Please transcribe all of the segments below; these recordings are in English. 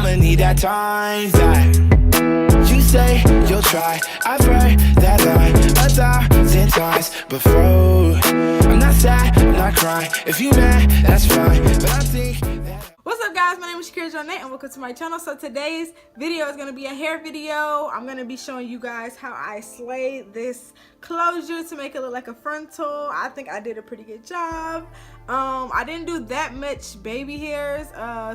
I'ma need that time back. You say you'll try, I've heard that line 1,000 times before. I'm not sad, I'm not crying. If you mad, that's fine, but I think that... What's up, guys? My name is Klaiyi and welcome to my channel. So today's video is going to be a hair video. I'm going to be showing you guys how I slayed this closure to make it look like a frontal. I think I did a pretty good job. I didn't do that much baby hairs.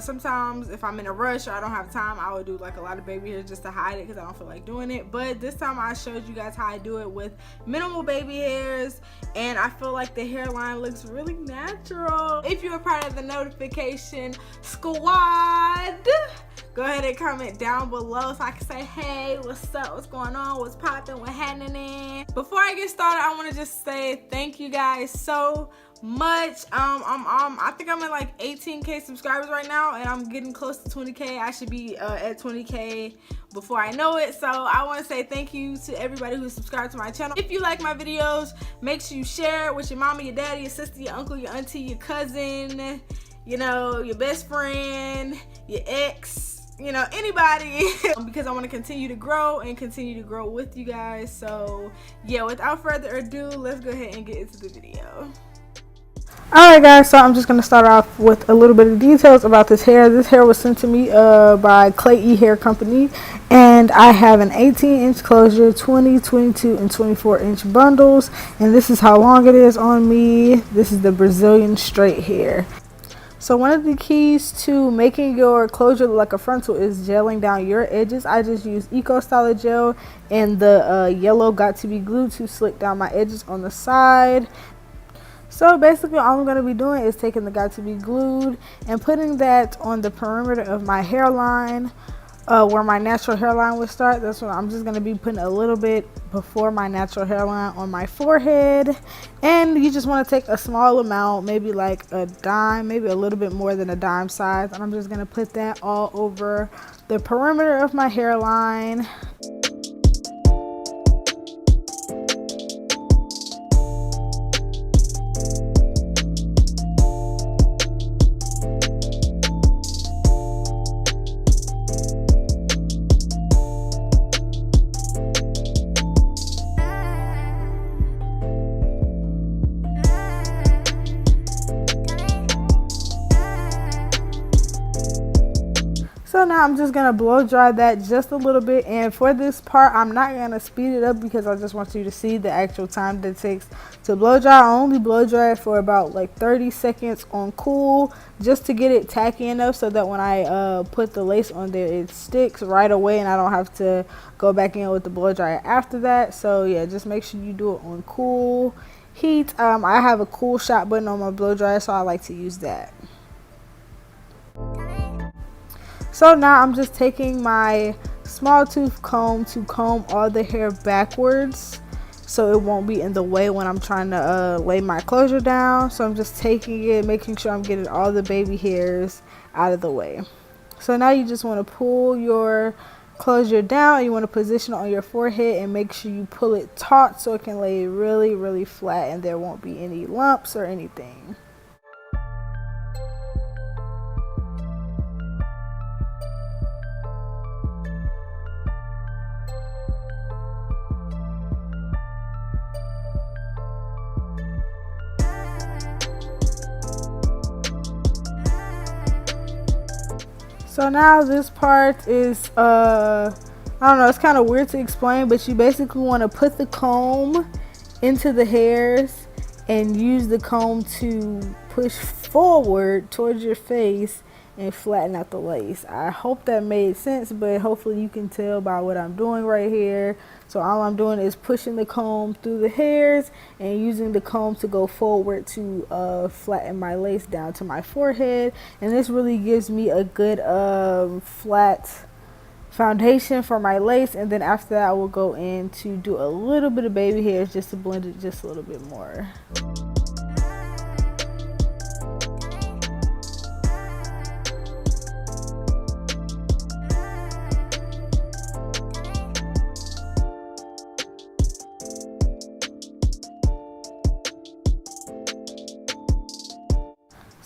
Sometimes if I'm in a rush or I don't have time, I would do like a lot of baby hairs just to hide it because I don't feel like doing it. But this time I showed you guys how I do it with minimal baby hairs, and I feel like the hairline looks really natural. If you're a part of the notification squad, go ahead and comment down below so I can say, hey, what's up, what's going on, what's popping, what's happening. Before I get started, I want to just say thank you guys so much. I think I'm at like 18k subscribers right now, and I'm getting close to 20k. I should be at 20k before I know it. So I want to say thank you to everybody who's subscribed to my channel. If you like my videos, make sure you share it with your mama, your daddy, your sister, your uncle, your auntie, your cousin, you know, your best friend, your ex, you know, anybody, because I want to continue to grow and continue to grow with you guys. So yeah, without further ado, let's go ahead and get into the video. Alright guys, so I'm just going to start off with a little bit of details about this hair. This hair was sent to me by Klaiyi Hair Company, and I have an 18-inch closure, 20, 22, and 24-inch bundles, and this is how long it is on me. This is the Brazilian straight hair. So one of the keys to making your closure look like a frontal is gelling down your edges. I just use Eco Styler gel and the yellow Got To Be glue to slick down my edges on the side. So basically all I'm going to be doing is taking the Got To Be glued and putting that on the perimeter of my hairline, where my natural hairline would start. That's what I'm just going to be putting a little bit before my natural hairline on my forehead. And you just want to take a small amount, maybe like a dime, maybe a little bit more than a dime size. And I'm just going to put that all over the perimeter of my hairline. So now I'm just going to blow dry that just a little bit, and for this part I'm not going to speed it up because I just want you to see the actual time that it takes to blow dry. I only blow dry it for about like 30 seconds on cool, just to get it tacky enough so that when I put the lace on there it sticks right away and I don't have to go back in with the blow dryer after that. So yeah, just make sure you do it on cool heat. I have a cool shot button on my blow dryer, so I like to use that. So now I'm just taking my small tooth comb to comb all the hair backwards so it won't be in the way when I'm trying to lay my closure down. So I'm just taking it, making sure I'm getting all the baby hairs out of the way. So now you just want to pull your closure down. You want to position it on your forehead and make sure you pull it taut so it can lay really, really flat and there won't be any lumps or anything. So now this part is, I don't know, it's kind of weird to explain, but you basically want to put the comb into the hairs and use the comb to push forward towards your face and flatten out the lace. I hope that made sense, but hopefully you can tell by what I'm doing right here. So all I'm doing is pushing the comb through the hairs and using the comb to go forward to flatten my lace down to my forehead. And this really gives me a good flat foundation for my lace. And then after that I will go in to do a little bit of baby hairs just to blend it just a little bit more.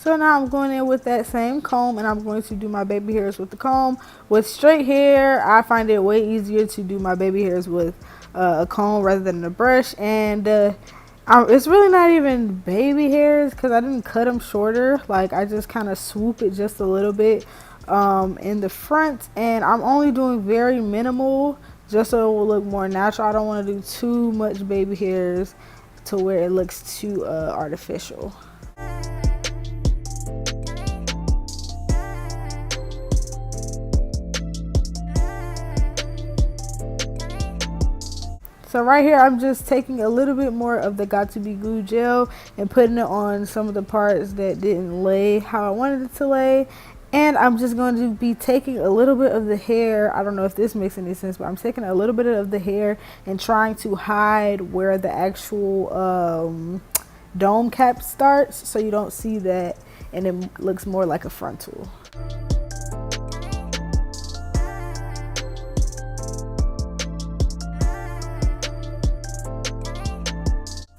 So now I'm going in with that same comb, and I'm going to do my baby hairs with the comb. With straight hair, I find it way easier to do my baby hairs with a comb rather than a brush. And it's really not even baby hairs because I didn't cut them shorter. Like, I just kind of swoop it just a little bit in the front, and I'm only doing very minimal just so it will look more natural. I don't want to do too much baby hairs to where it looks too artificial. So right here, I'm just taking a little bit more of the Got To Be Glue gel and putting it on some of the parts that didn't lay how I wanted it to lay. And I'm just going to be taking a little bit of the hair. I don't know if this makes any sense, but I'm taking a little bit of the hair and trying to hide where the actual dome cap starts so you don't see that and it looks more like a frontal.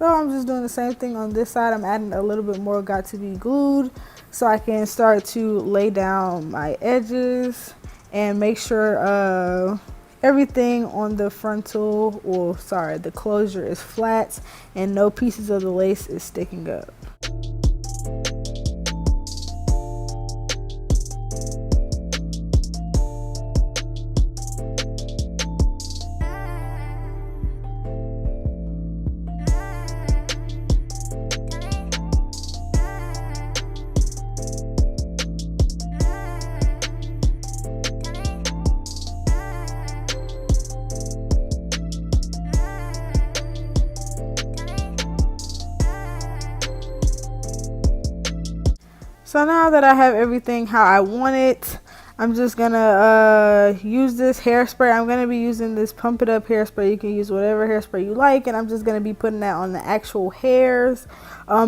So I'm just doing the same thing on this side. I'm adding a little bit more Got To Be Glued so I can start to lay down my edges and make sure everything on the frontal, or sorry, the closure is flat and no pieces of the lace is sticking up. So now that I have everything how I want it, I'm just gonna use this hairspray. I'm gonna be using this Pump It Up hairspray. You can use whatever hairspray you like, and I'm just gonna be putting that on the actual hairs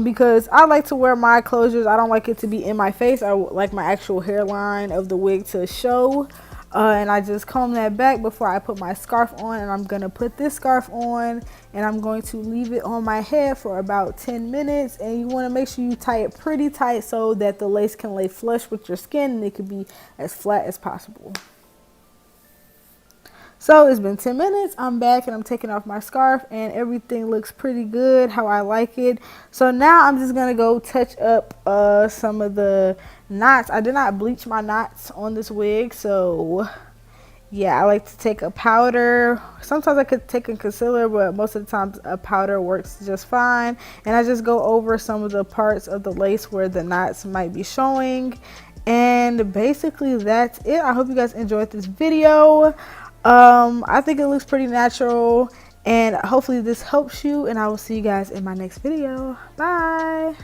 because I like to wear my closures. I don't like it to be in my face. I like my actual hairline of the wig to show. And I just comb that back before I put my scarf on, and I'm gonna put this scarf on and I'm going to leave it on my head for about 10 minutes. And you want to make sure you tie it pretty tight so that the lace can lay flush with your skin and it can be as flat as possible. So it's been 10 minutes. I'm back and I'm taking off my scarf and everything looks pretty good how I like it. So now I'm just gonna go touch up some of the knots. I did not bleach my knots on this wig, so yeah, I like to take a powder. Sometimes I could take a concealer, but most of the time a powder works just fine. And I just go over some of the parts of the lace where the knots might be showing. And basically that's it. I hope you guys enjoyed this video. I think it looks pretty natural, and hopefully this helps you, and I will see you guys in my next video. Bye.